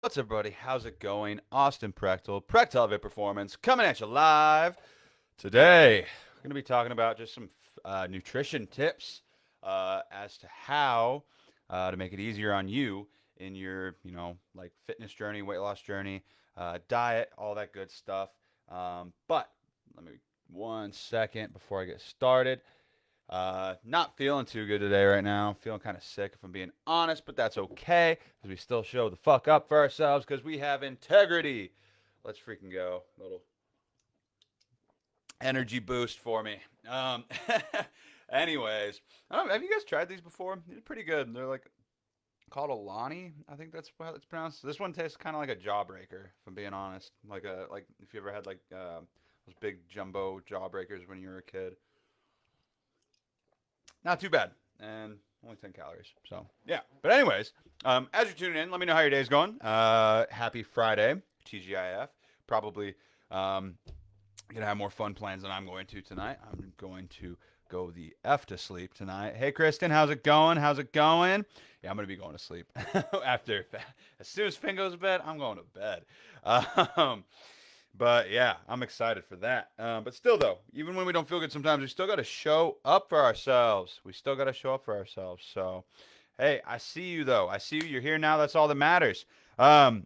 What's up, everybody? How's it going? Austin Prechtelevate Performance, coming at you live. Today, we're going to be talking about just some nutrition tips as to how to make it easier on you in your, like fitness journey, weight loss journey, diet, all that good stuff. But let me 1 second before I get started. Not feeling too good today right now. Feeling kind of sick if I'm being honest, but that's okay because we still show the fuck up for ourselves because we have integrity. Let's freaking go. Little energy boost for me. Anyways, I don't know, have you guys tried these before? They're pretty good. They're like called Alani. I think that's how it's pronounced. This one tastes kind of like a jawbreaker, if I'm being honest. Like if you ever had like those big jumbo jawbreakers when you were a kid. Not too bad, and only 10 calories. So yeah. But anyways, as you're tuning in, let me know how your day's going. Happy Friday, TGIF. Probably gonna have more fun plans than I'm going to tonight. I'm going to go the F to sleep tonight. Hey, Kristen, how's it going? How's it going? Yeah, I'm gonna be going to sleep after. As soon as Finn goes to bed, I'm going to bed. Um, but yeah, I'm excited for that. But still, though, even when we don't feel good sometimes, we still got to show up for ourselves. We still got to show up for ourselves. So, hey, I see you, though. I see you. You're here now. That's all that matters. But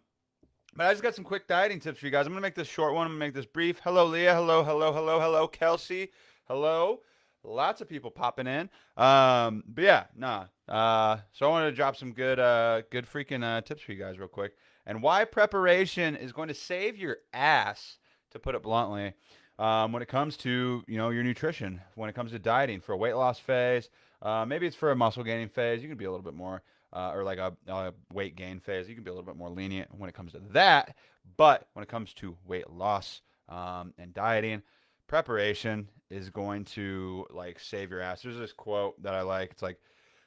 I just got some quick dieting tips for you guys. I'm going to make this short one. I'm going to make this brief. Hello, Leah. Hello, hello, hello, hello, Kelsey. Hello. Lots of people popping in. But yeah, nah. So I wanted to drop some good freaking tips for you guys real quick. And why preparation is going to save your ass, to put it bluntly, when it comes to your nutrition, when it comes to dieting for a weight loss phase. Maybe it's for a muscle gaining phase. You can be a little bit more, or like a weight gain phase. You can be a little bit more lenient when it comes to that. But when it comes to weight loss and dieting, preparation is going to like save your ass. There's this quote that I like. It's like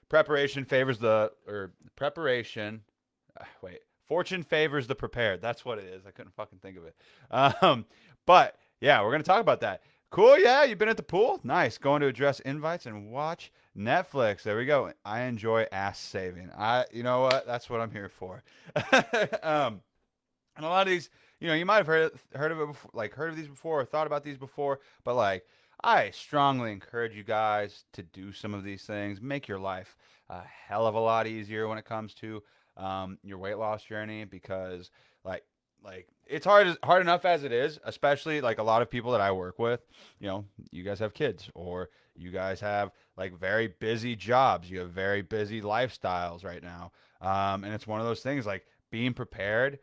preparation favors the or preparation. Wait, fortune favors the prepared. That's what it is. I couldn't fucking think of it. Um, but yeah, we're gonna talk about that. Cool. Yeah, you've been at the pool. Nice. Going to address invites and watch Netflix. There we go. I enjoy ass saving. You know what? That's what I'm here for. um, and a lot of these, you might have heard of it before, like heard of these before or thought about these before, but like I strongly encourage you guys to do some of these things. Make your life a hell of a lot easier when it comes to your weight loss journey because like it's hard enough as it is, especially like a lot of people that I work with. You guys have kids or you guys have like very busy jobs. You have very busy lifestyles right now, and it's one of those things like being prepared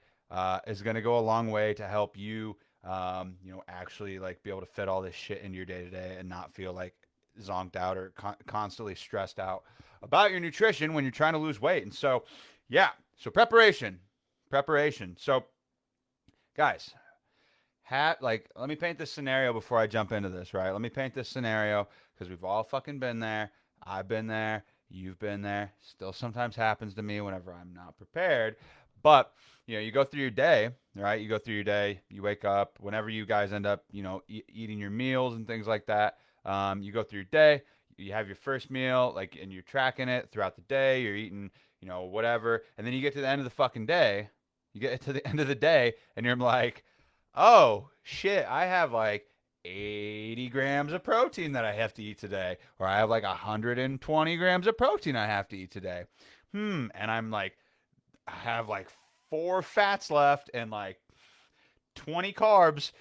is going to go a long way to help you, actually like be able to fit all this shit into your day to day and not feel like zonked out or constantly stressed out about your nutrition when you're trying to lose weight. And so, yeah, so preparation. So, guys, let me paint this scenario before I jump into this, right? Let me paint this scenario because we've all fucking been there. I've been there. You've been there. Still sometimes happens to me whenever I'm not prepared. But, you go through your day, right? You go through your day, you wake up, whenever you guys end up, eating your meals and things like that. You go through your day, you have your first meal, like, and you're tracking it throughout the day. You're eating, whatever. And then you get to the end of the fucking day. You get to the end of the day and you're like, oh shit, I have like 80 grams of protein that I have to eat today, or I have like 120 grams of protein I have to eat today. And I'm like, I have like four fats left and like 20 carbs.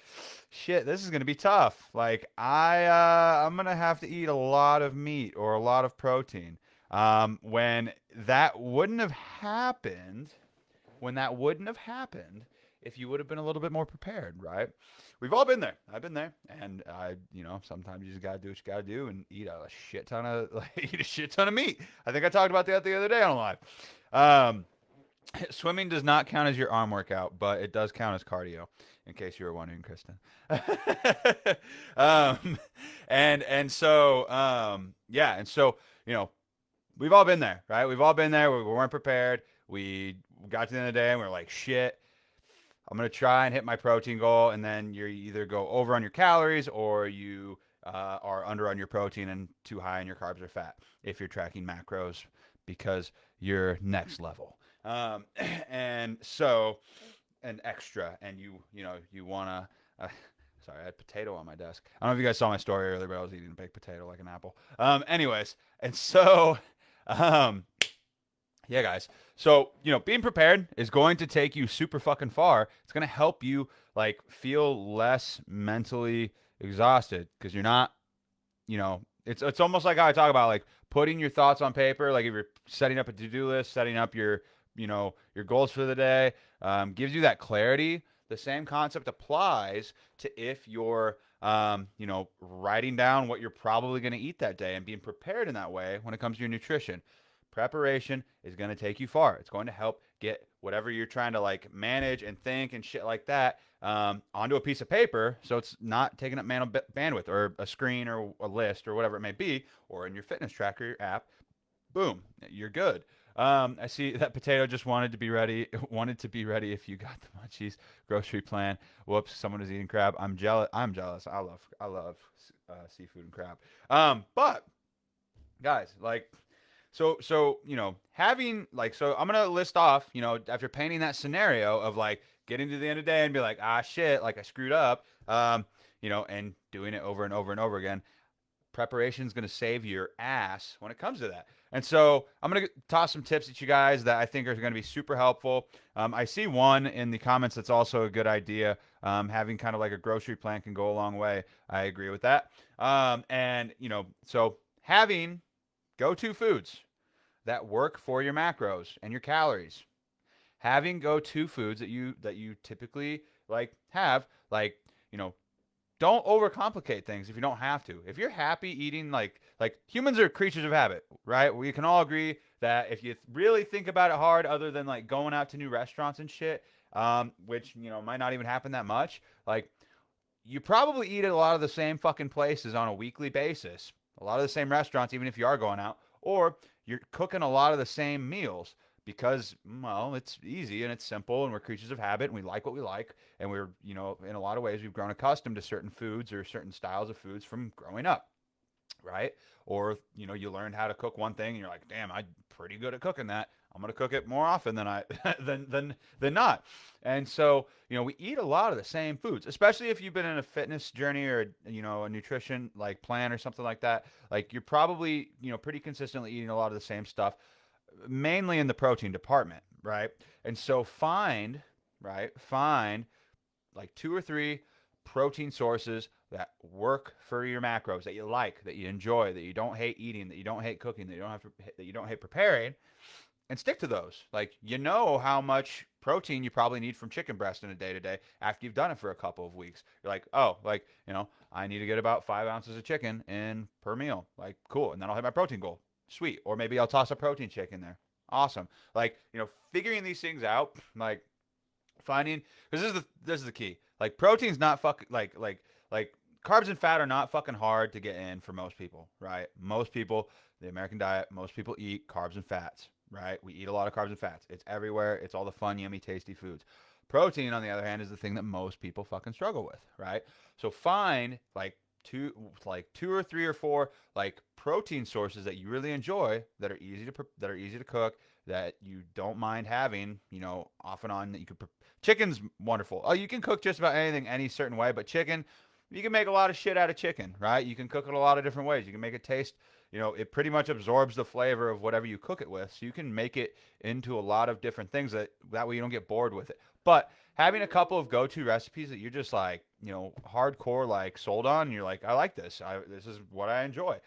Shit, this is gonna be tough. Like I'm gonna have to eat a lot of meat or a lot of protein. When that wouldn't have happened, when that wouldn't have happened if you would have been a little bit more prepared, right? We've all been there. I've been there, and sometimes you just gotta do what you gotta do and eat a shit ton of eat a shit ton of meat. I think I talked about that the other day on live. Um, Swimming does not count as your arm workout, but it does count as cardio. In case you were wondering, Kristen. um, and so we've all been there, right? We've all been there. We weren't prepared. We got to the end of the day and we are like, shit, I'm going to try and hit my protein goal. And then you either go over on your calories or you are under on your protein and too high on your carbs or fat if you're tracking macros because you're next level. Um, and so an extra, and you wanna. Sorry, I had potato on my desk. I don't know if you guys saw my story earlier, but I was eating a baked potato like an apple. Anyways, and so, um, yeah, guys. So, being prepared is going to take you super fucking far. It's going to help you like feel less mentally exhausted because you're not, it's almost like how I talk about like putting your thoughts on paper. Like if you're setting up a to-do list, setting up your goals for the day, gives you that clarity. The same concept applies to if you're, writing down what you're probably going to eat that day and being prepared in that way when it comes to your nutrition. Preparation is going to take you far. It's going to help get whatever you're trying to like manage and think and shit like that onto a piece of paper, so it's not taking up bandwidth or a screen or a list or whatever it may be, or in your fitness tracker app. Boom, you're good. I see that potato just wanted to be ready. Wanted to be ready if you got the munchies grocery plan. Whoops, someone is eating crab. I'm jealous. I'm jealous. I love seafood and crab. But guys, like so having like so I'm gonna list off after painting that scenario of like getting to the end of the day and be like shit, like I screwed up, and doing it over and over and over again. Preparation is gonna save your ass when it comes to that. And so I'm gonna toss some tips at you guys that I think are gonna be super helpful. I see one in the comments that's also a good idea. Having kind of like a grocery plan can go a long way. I agree with that. And so having go-to foods that work for your macros and your calories. Having go-to foods that you typically like have, like, don't overcomplicate things if you don't have to. If you're happy eating like humans are creatures of habit, right? We can all agree that if you really think about it hard, other than like going out to new restaurants and shit, which might not even happen that much, like you probably eat at a lot of the same fucking places on a weekly basis, a lot of the same restaurants, even if you are going out, or you're cooking a lot of the same meals because, well, it's easy and it's simple and we're creatures of habit and we like what we like. And we're, in a lot of ways, we've grown accustomed to certain foods or certain styles of foods from growing up, right? Or, you learned how to cook one thing and you're like, damn, I'm pretty good at cooking that. I'm gonna cook it more often than I than not. And so, we eat a lot of the same foods, especially if you've been in a fitness journey or a nutrition like plan or something like that. Like you're probably, pretty consistently eating a lot of the same stuff, mainly in the protein department, right? And so find like two or three protein sources that work for your macros, that you like, that you enjoy, that you don't hate eating, that you don't hate cooking, that you don't hate preparing, and stick to those. Like how much protein you probably need from chicken breast in a day to day after you've done it for a couple of weeks. You're like, oh, like I need to get about 5 ounces of chicken in per meal. Like cool, and then I'll hit my protein goal. Sweet. Or maybe I'll toss a protein shake in there. Awesome. Like figuring these things out, like finding, because this is the key. Like protein's not like carbs and fat are not fucking hard to get in for most people, right? Most people, the American diet, most people eat carbs and fats, right? We eat a lot of carbs and fats. It's everywhere. It's all the fun, yummy, tasty foods. Protein, on the other hand, is the thing that most people fucking struggle with, right? So find two or three or four like protein sources that you really enjoy, that are easy to cook, that you don't mind having, off and on, that you could. Chicken's wonderful. Oh, you can cook just about anything any certain way, but chicken, you can make a lot of shit out of chicken, right? You can cook it a lot of different ways. You can make it taste, it pretty much absorbs the flavor of whatever you cook it with. So you can make it into a lot of different things that way you don't get bored with it. But having a couple of go-to recipes that you're just like, hardcore like sold on, and you're like, I like this. This is what I enjoy.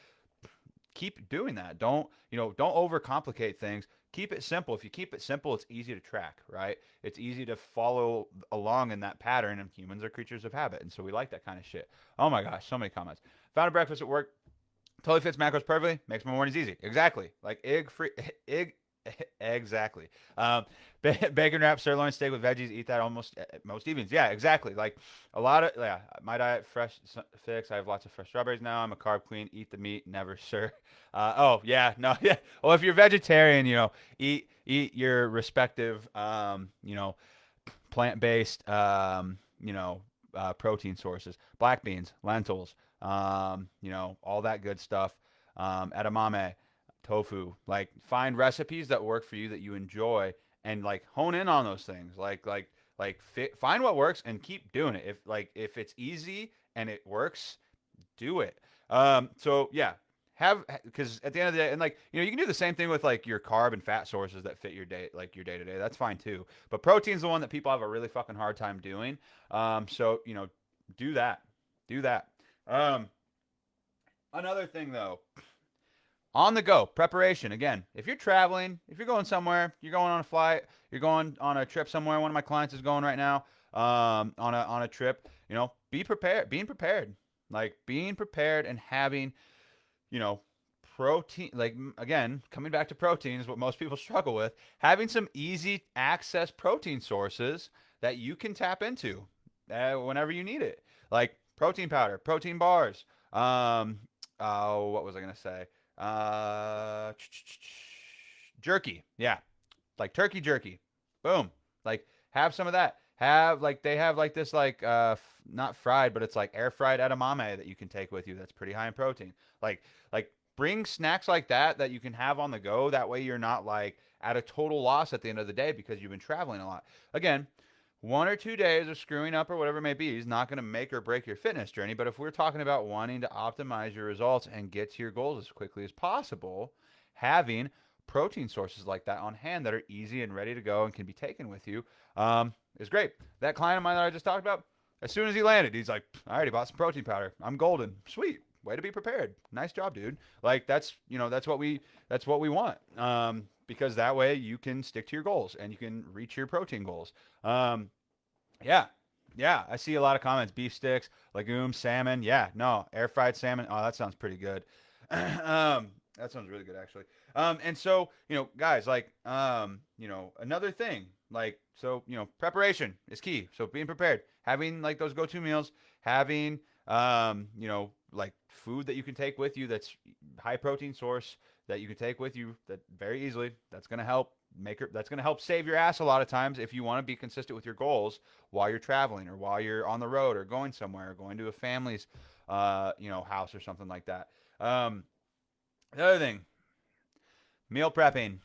Keep doing that. Don't overcomplicate things. Keep it simple. If you keep it simple, it's easy to track, right? It's easy to follow along in that pattern, and humans are creatures of habit, and so we like that kind of shit. Oh my gosh, so many comments. Found a breakfast at work. Totally fits macros perfectly. Makes my mornings easy. Exactly. Like egg free, egg. Exactly. Bacon wrapped sirloin steak with veggies. Eat that almost most evenings. Yeah, exactly. Like a lot of My diet fresh fix. I have lots of fresh strawberries now. I'm a carb queen. Eat the meat, never sir. Oh yeah, no yeah. Well, if you're vegetarian, eat your respective plant based protein sources. Black beans, lentils, all that good stuff. Edamame, tofu. Like find recipes that work for you, that you enjoy, and like hone in on those things. Find what works and keep doing it. If it's easy and it works, do it. So yeah, because at the end of the day, and like you can do the same thing with like your carb and fat sources that fit your day, like your day to day. That's fine too. But protein's the one that people have a really fucking hard time doing. So do that, do that. Um, Another thing though, on the go preparation. Again, if you're traveling, if you're going somewhere, you're going on a flight, you're going on a trip somewhere. One of my clients is going right now on a trip. Be prepared. Being prepared and having you know, protein, like again, coming back to protein is what most people struggle with. Having some easy access protein sources that you can tap into whenever you need it, like protein powder, protein bars. What was I gonna say? Uh, Jerky, yeah, like turkey jerky. Boom. Like have some of that. They have like this not fried, but it's like air fried edamame that you can take with you. That's pretty high in protein. Like like bring snacks like that you can have on the go. That way you're not like at a total loss at the end of the day because you've been traveling a lot. Again, 1 or 2 days of screwing up or whatever it may be is not going to make or break your fitness journey. But if we're talking about wanting to optimize your results and get to your goals as quickly as possible, having protein sources like that on hand that are easy and ready to go and can be taken with you is great. That client of mine that I just talked about, as soon as he landed, he's like, I already bought some protein powder. I'm golden. Sweet. Way to be prepared. Nice job, dude. Like that's what we want. Because that way you can stick to your goals and you can reach your protein goals. Yeah. Yeah, I see a lot of comments. Beef sticks, legumes, salmon. Yeah, no, air fried salmon. Oh, that sounds pretty good. That sounds really good, actually. And so, guys, another thing, preparation is key. So being prepared, having like those go-to meals, having, like food that you can take with you that's high protein source that you can take with you that very easily. That's going to help that's going to help save your ass a lot of times if you want to be consistent with your goals while you're traveling or while you're on the road or going somewhere or going to a family's, house or something like that. The other thing, meal prepping.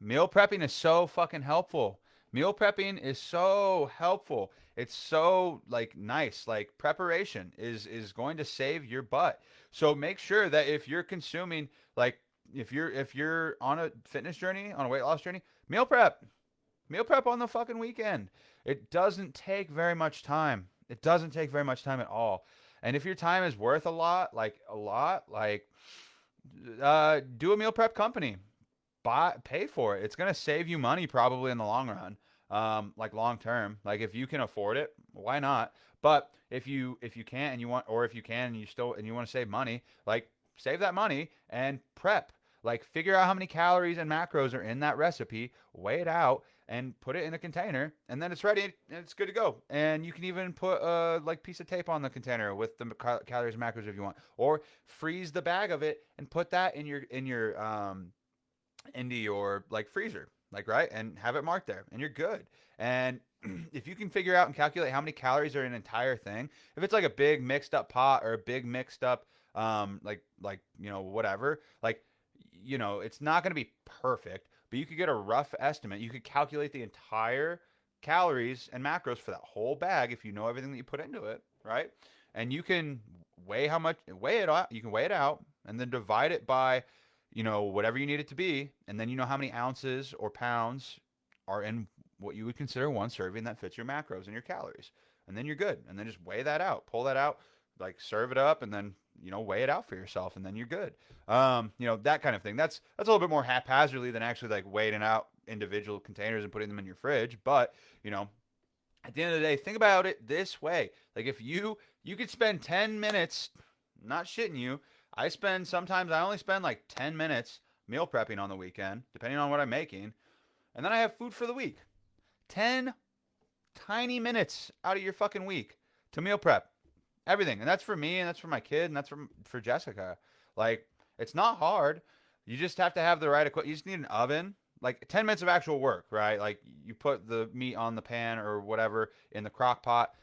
Meal prepping is so fucking helpful. Meal prepping is so helpful. It's so like nice. Like preparation is going to save your butt. So make sure that if you're consuming like if you're on a fitness journey, on a weight loss journey, meal prep. Meal prep on the fucking weekend. It doesn't take very much time. It doesn't take very much time at all. And if your time is worth do a meal prep company. Pay for it. It's gonna save you money probably in the long run. Like long term. Like if you can afford it, why not? But if you can't and you want, or if you can and you want to save money, like save that money and prep. Like figure out how many calories and macros are in that recipe, weigh it out, and put it in a container, and then it's ready and it's good to go. And you can even put a piece of tape on the container with the calories and macros if you want, or freeze the bag of it and put that in your into your like freezer, like right, and have it marked there, and you're good. And if you can figure out and calculate how many calories are in an entire thing, if it's like a big mixed up pot or a big mixed up whatever, it's not going to be perfect, but you could get a rough estimate. You could calculate the entire calories and macros for that whole bag if you know everything that you put into it, right? And you can weigh it out. You can weigh it out and then divide it by whatever you need it to be, and then you know how many ounces or pounds are in what you would consider one serving that fits your macros and your calories, and then you're good. And then just weigh that out, pull that out, like serve it up, and then weigh it out for yourself, and then you're good. That kind of thing. That's a little bit more haphazardly than actually like weighing out individual containers and putting them in your fridge. But at the end of the day, think about it this way: like if you could spend 10 minutes, not shitting you. Sometimes I only spend like 10 minutes meal prepping on the weekend, depending on what I'm making. And then I have food for the week. 10 tiny minutes out of your fucking week to meal prep everything. And that's for me, and that's for my kid, and that's for Jessica. Like, it's not hard. You just have to have the right equipment. You just need an oven, like 10 minutes of actual work, right? Like you put the meat on the pan or whatever in the crock pot,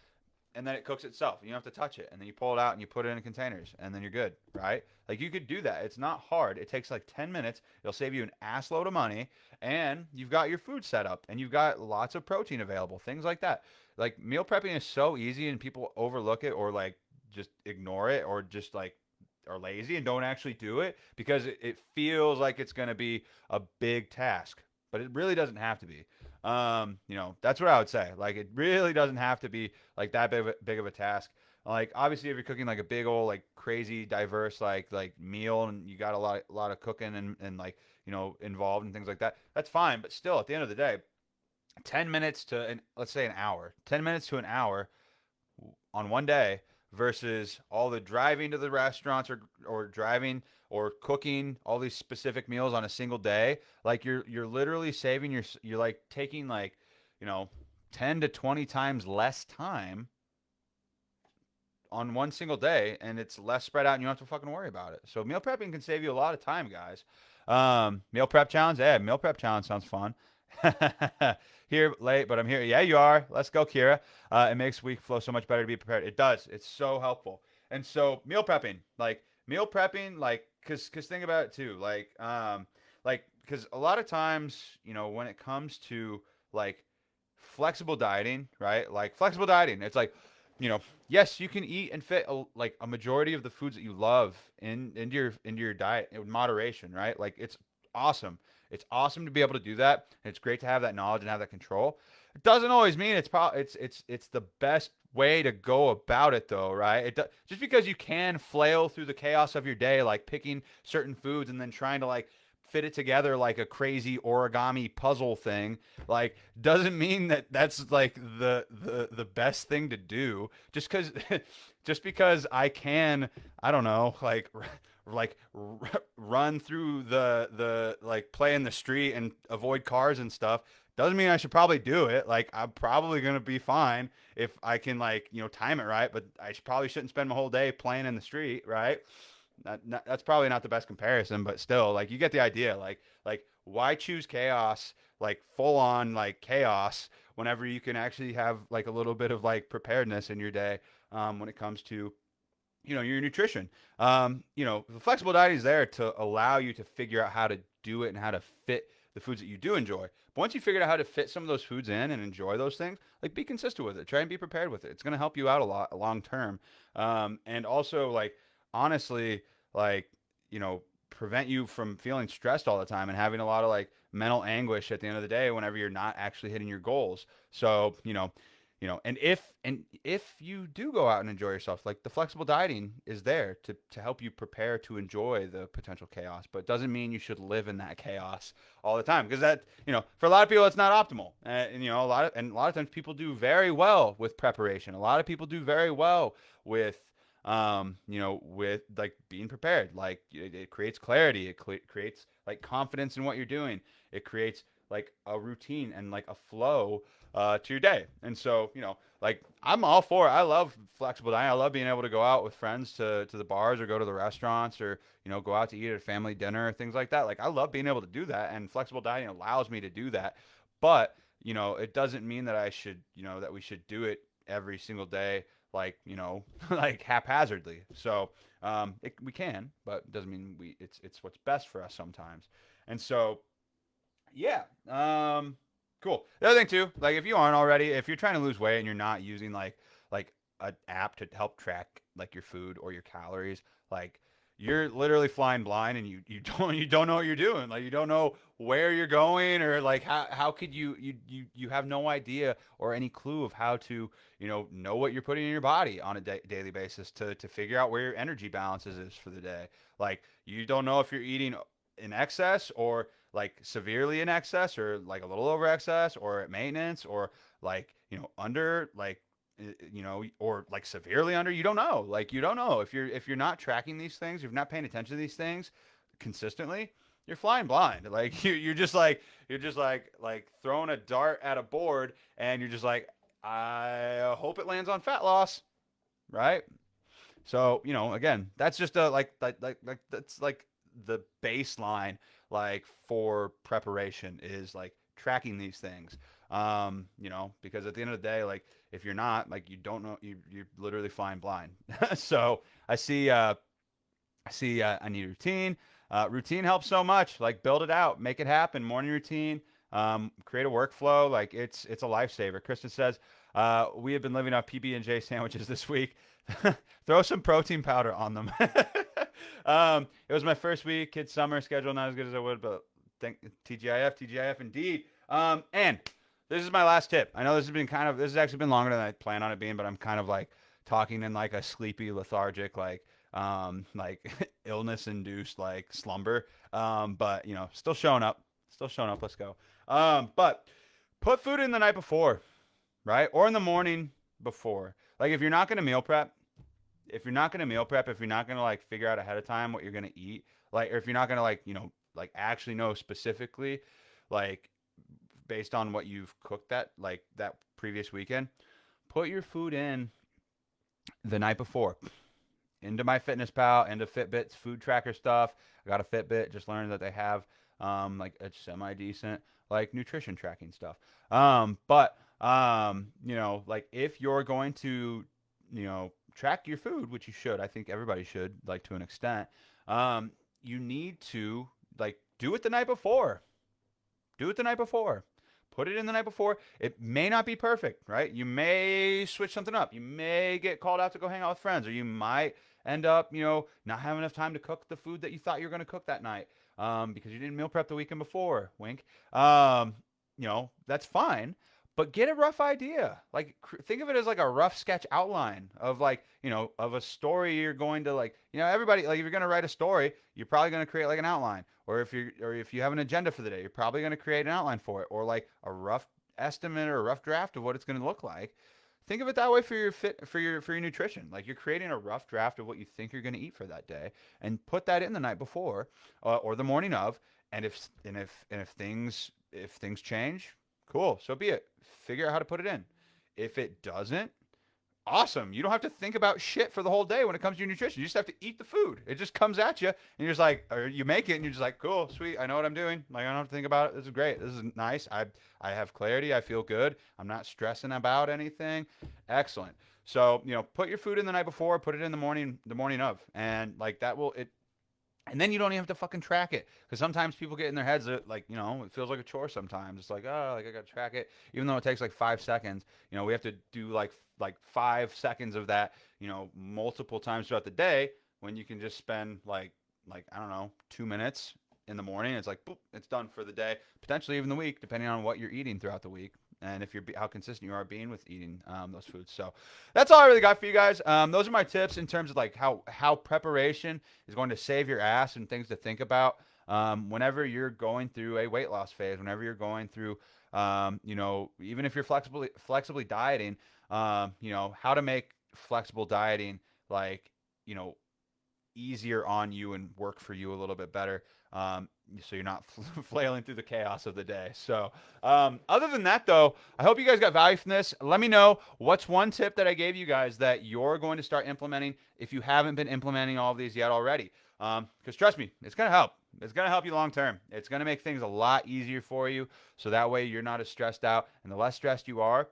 and then it cooks itself. You don't have to touch it, and then you pull it out and you put it in containers, and then you're good, right? Like you could do that. It's not hard. It takes like 10 minutes. It'll save you an ass load of money, and you've got your food set up, and you've got lots of protein available, things like that. Like meal prepping is so easy, and people overlook it or like just ignore it or just like are lazy and don't actually do it because it feels like it's going to be a big task, but it really doesn't have to be. That's what I would say. Like, it really doesn't have to be like that big of a task. Like, obviously, if you're cooking like a big old, like crazy, diverse, like meal, and you got a lot of cooking and like involved and things like that, that's fine. But still, at the end of the day, 10 minutes to let's say an hour, 10 minutes to an hour on one day versus all the driving to the restaurants or driving or cooking all these specific meals on a single day. Like you're literally saving you're like taking like, you know, 10 to 20 times less time on one single day, and it's less spread out and you don't have to fucking worry about it. So meal prepping can save you a lot of time, guys. Meal prep challenge. Yeah, meal prep challenge sounds fun. Here late, but I'm here. Yeah, you are. Let's go, Kira. It makes week flow so much better to be prepared. It does. It's so helpful. And so meal prepping, like, cause think about it too. Cause a lot of times, when it comes to like flexible dieting, right? Like flexible dieting, it's like, yes, you can eat and fit like a majority of the foods that you love into your diet in moderation, right? Like it's awesome. It's awesome to be able to do that. And it's great to have that knowledge and have that control. It doesn't always mean it's the best way to go about it, though, right? Just because you can flail through the chaos of your day, like picking certain foods and then trying to like fit it together like a crazy origami puzzle thing, like doesn't mean that that's like the best thing to do. Just because I can, I don't know, like run through the like play in the street and avoid cars and stuff doesn't mean I should probably do it. Like I'm probably gonna be fine if I can like time it right, but probably shouldn't spend my whole day playing in the street, right? That's probably not the best comparison, but still, like you get the idea. Like why choose chaos, like full on like chaos, whenever you can actually have like a little bit of like preparedness in your day when it comes to your nutrition. The flexible diet is there to allow you to figure out how to do it and how to fit the foods that you do enjoy. But once you figure out how to fit some of those foods in and enjoy those things, like be consistent with it. Try and be prepared with it. It's going to help you out a lot long term. And also, like, honestly, like, prevent you from feeling stressed all the time and having a lot of like mental anguish at the end of the day whenever you're not actually hitting your goals. So, and if you do go out and enjoy yourself, like the flexible dieting is there to help you prepare to enjoy the potential chaos, but it doesn't mean you should live in that chaos all the time, because that, for a lot of people it's not optimal. And a lot of times people do very well with preparation. A lot of people do very well with with like being prepared. Like it creates clarity. It creates like confidence in what you're doing. It creates like a routine and like a flow to your day. And so, like I'm all for it. I love flexible dining. I love being able to go out with friends to the bars or go to the restaurants or, go out to eat at a family dinner, things like that. Like I love being able to do that, and flexible dining allows me to do that. But, it doesn't mean that I should, that we should do it every single day, like, like haphazardly. So, we can, but it doesn't mean it's what's best for us sometimes. And so, yeah. Cool. The other thing too, like if you aren't already, if you're trying to lose weight and you're not using like an app to help track like your food or your calories, like you're literally flying blind, and you don't know what you're doing. Like you don't know where you're going, or like how could you have no idea or any clue of how to know what you're putting in your body on a daily basis to figure out where your energy balances is for the day. Like you don't know if you're eating in excess or like severely in excess or like a little over excess or at maintenance or like under, like or like severely under. You don't know. Like you don't know if you're not tracking these things, if you're not paying attention to these things consistently, you're flying blind. Like you're just like throwing a dart at a board, and you're just like, I hope it lands on fat loss, right? So again, that's just a like that's like the baseline, like for preparation, is like tracking these things. You know, because at the end of the day, like if you're not, like you don't know, you're literally flying blind. So I need routine. Routine helps so much. Like build it out, make it happen. Morning routine. Create a workflow. Like it's a lifesaver. Kristen says, we have been living off PB&J sandwiches this week. Throw some protein powder on them. It was my first week. Kids summer schedule not as good as I would, but thank TGIF indeed. And this is my last tip. I know this has actually been longer than I planned on it being, but I'm kind of like talking in like a sleepy, lethargic, like illness induced like slumber. But you know, still showing up. Let's go. But put food in the night before, right? Or in the morning before. Like if you're not going to meal prep, if you're not going to like figure out ahead of time what you're going to eat, like, or if you're not going to like, you know, like actually know specifically, like based on what you've cooked that previous weekend, put your food in the night before. Into MyFitnessPal, into Fitbit's food tracker stuff. I got a Fitbit, just learned that they have like a semi decent like nutrition tracking stuff. But you know, like if you're going to, you know, track your food, which you should, I think everybody should, like to an extent, you need to like do it the night before. Do it the night before. Put it in the night before. It may not be perfect, right? You may switch something up. You may get called out to go hang out with friends, or you might end up, you know, not having enough time to cook the food that you thought you were going to cook that night because you didn't meal prep the weekend before. Wink. You know, that's fine. But get a rough idea. Like, think of it as like a rough sketch outline of like, you know, of a story you're going to like, you know, everybody, like if you're going to write a story, you're probably going to create like an outline. Or if you have an agenda for the day, you're probably going to create an outline for it, or like a rough estimate or a rough draft of what it's going to look like. Think of it that way for your nutrition. Like you're creating a rough draft of what you think you're going to eat for that day, and put that in the night before or the morning of. And if things change, cool, so be it. Figure out how to put it in. If it doesn't, awesome. You don't have to think about shit for the whole day when it comes to your nutrition. You just have to eat the food. It just comes at you, and you're just like, or you make it, and you're just like, cool, sweet. I know what I'm doing. Like I don't have to think about it. This is great. This is nice. I have clarity. I feel good. I'm not stressing about anything. Excellent. So you know, put your food in the night before. Put it in the morning of, and like that will it. And then you don't even have to fucking track it, because sometimes people get in their heads that like, you know, it feels like a chore sometimes. It's like, oh, like I gotta track it, even though it takes like 5 seconds. You know, we have to do like 5 seconds of that, you know, multiple times throughout the day, when you can just spend like I don't know, 2 minutes in the morning. It's like boop, it's done for the day, potentially even the week, depending on what you're eating throughout the week. And if you're how consistent you are being with eating those foods. So that's all I really got for you guys. Those are my tips in terms of like how preparation is going to save your ass, and things to think about whenever you're going through a weight loss phase, whenever you're going through, you know, even if you're flexibly dieting, you know, how to make flexible dieting like, you know, easier on you and work for you a little bit better. So you're not flailing through the chaos of the day. So other than that, though, I hope you guys got value from this. Let me know what's one tip that I gave you guys that you're going to start implementing if you haven't been implementing all of these yet already. Because trust me, it's going to help. It's going to help you long term. It's going to make things a lot easier for you. So that way you're not as stressed out. And the less stressed you are,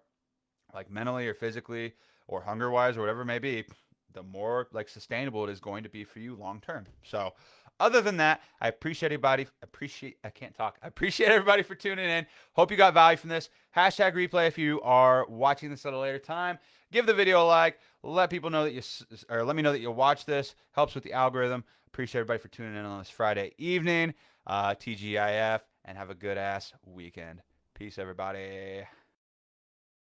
like mentally or physically or hunger wise or whatever it may be, the more like sustainable it is going to be for you long term. So other than that, I appreciate everybody. I appreciate everybody for tuning in. Hope you got value from this. Hashtag replay if you are watching this at a later time. Give the video a like. Let people know that let me know that you watch this. Helps with the algorithm. Appreciate everybody for tuning in on this Friday evening. TGIF, and have a good ass weekend. Peace, everybody.